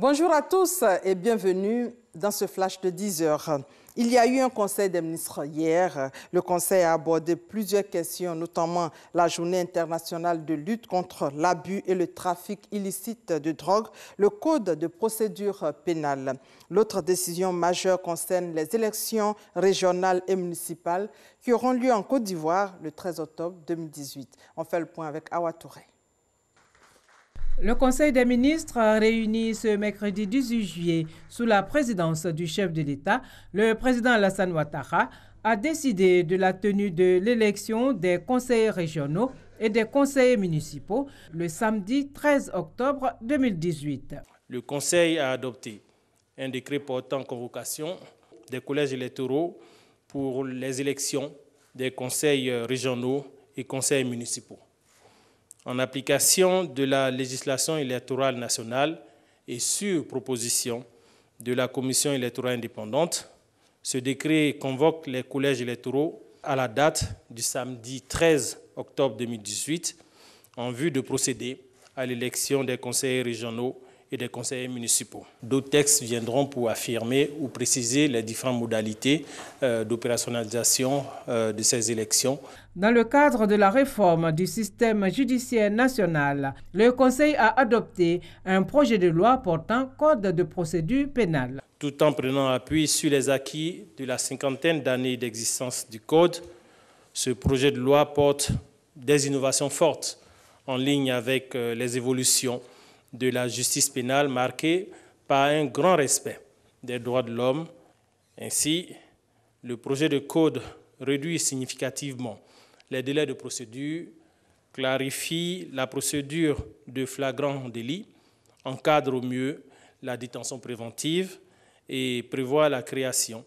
Bonjour à tous et bienvenue dans ce flash de 10 heures. Il y a eu un conseil des ministres hier. Le conseil a abordé plusieurs questions, notamment la journée internationale de lutte contre l'abus et le trafic illicite de drogue, le code de procédure pénale. L'autre décision majeure concerne les élections régionales et municipales qui auront lieu en Côte d'Ivoire le 13 octobre 2018. On fait le point avec Awa Touré. Le Conseil des ministres réuni ce mercredi 18 juillet sous la présidence du chef de l'État, le président Alassane Ouattara, a décidé de la tenue de l'élection des conseillers régionaux et des conseillers municipaux le samedi 13 octobre 2018. Le Conseil a adopté un décret portant convocation des collèges électoraux pour les élections des conseils régionaux et conseils municipaux. En application de la législation électorale nationale et sur proposition de la Commission électorale indépendante, ce décret convoque les collèges électoraux à la date du samedi 13 octobre 2018 en vue de procéder à l'élection des conseillers régionaux et des conseillers municipaux. D'autres textes viendront pour affirmer ou préciser les différentes modalités d'opérationnalisation de ces élections. Dans le cadre de la réforme du système judiciaire national, le Conseil a adopté un projet de loi portant code de procédure pénale. Tout en prenant appui sur les acquis de la cinquantaine d'années d'existence du Code, ce projet de loi porte des innovations fortes en ligne avec les évolutions de la justice pénale marquée par un grand respect des droits de l'homme. Ainsi, le projet de code réduit significativement les délais de procédure, clarifie la procédure de flagrant délit, encadre au mieux la détention préventive et prévoit la création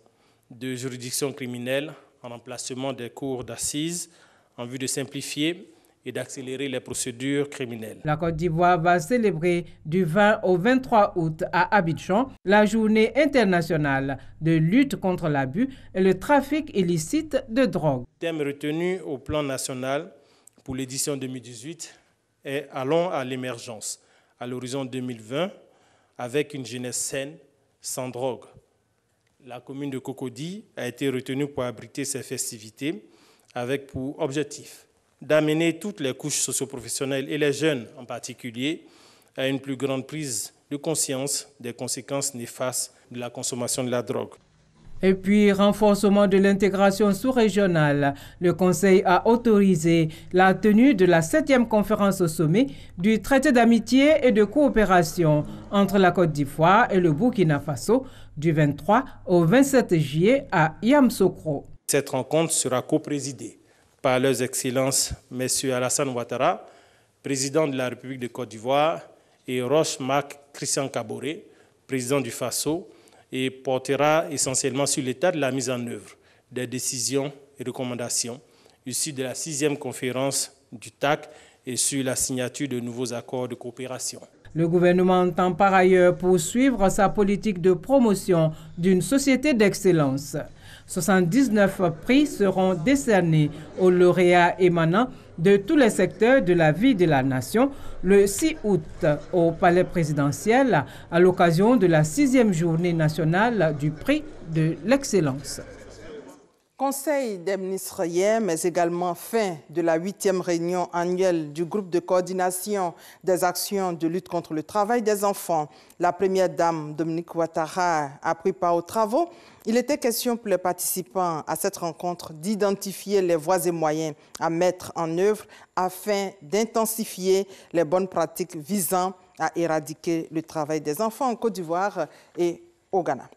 de juridictions criminelles en remplacement des cours d'assises en vue de simplifier et d'accélérer les procédures criminelles. La Côte d'Ivoire va célébrer du 20 au 23 août à Abidjan la journée internationale de lutte contre l'abus et le trafic illicite de drogue. Le thème retenu au plan national pour l'édition 2018 est « Allons à l'émergence » à l'horizon 2020 avec une jeunesse saine, sans drogue. La commune de Cocody a été retenue pour abriter ces festivités avec pour objectif d'amener toutes les couches socioprofessionnelles et les jeunes en particulier à une plus grande prise de conscience des conséquences néfastes de la consommation de la drogue. Et puis, renforcement de l'intégration sous-régionale. Le Conseil a autorisé la tenue de la 7e conférence au sommet du traité d'amitié et de coopération entre la Côte d'Ivoire et le Burkina Faso du 23 au 27 juillet à Yamoussoukro. Cette rencontre sera coprésidée par leurs excellences M. Alassane Ouattara, président de la République de Côte d'Ivoire, et Roch Marc Christian Kaboré, président du Faso, et portera essentiellement sur l'état de la mise en œuvre des décisions et recommandations issues de la 6e conférence du TAC et sur la signature de nouveaux accords de coopération. Le gouvernement entend par ailleurs poursuivre sa politique de promotion d'une société d'excellence. 79 prix seront décernés aux lauréats émanant de tous les secteurs de la vie de la nation le 6 août au Palais présidentiel à l'occasion de la 6e journée nationale du prix de l'excellence. Conseil des ministres hier, mais également fin de la 8e réunion annuelle du groupe de coordination des actions de lutte contre le travail des enfants. La première dame, Dominique Ouattara, a pris part aux travaux. Il était question pour les participants à cette rencontre d'identifier les voies et moyens à mettre en œuvre afin d'intensifier les bonnes pratiques visant à éradiquer le travail des enfants en Côte d'Ivoire et au Ghana.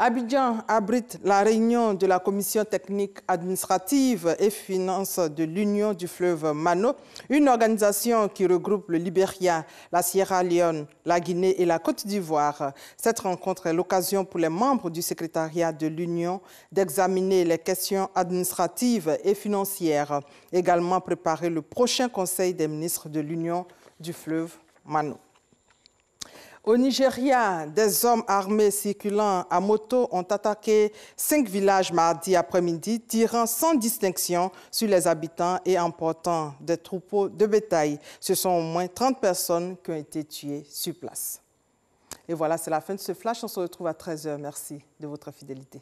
Abidjan abrite la réunion de la Commission technique administrative et finances de l'Union du fleuve Mano, une organisation qui regroupe le Libéria, la Sierra Leone, la Guinée et la Côte d'Ivoire. Cette rencontre est l'occasion pour les membres du secrétariat de l'Union d'examiner les questions administratives et financières, également préparer le prochain Conseil des ministres de l'Union du fleuve Mano. Au Nigeria, des hommes armés circulant à moto ont attaqué 5 villages mardi après-midi, tirant sans distinction sur les habitants et emportant des troupeaux de bétail. Ce sont au moins 30 personnes qui ont été tuées sur place. Et voilà, c'est la fin de ce flash. On se retrouve à 13h. Merci de votre fidélité.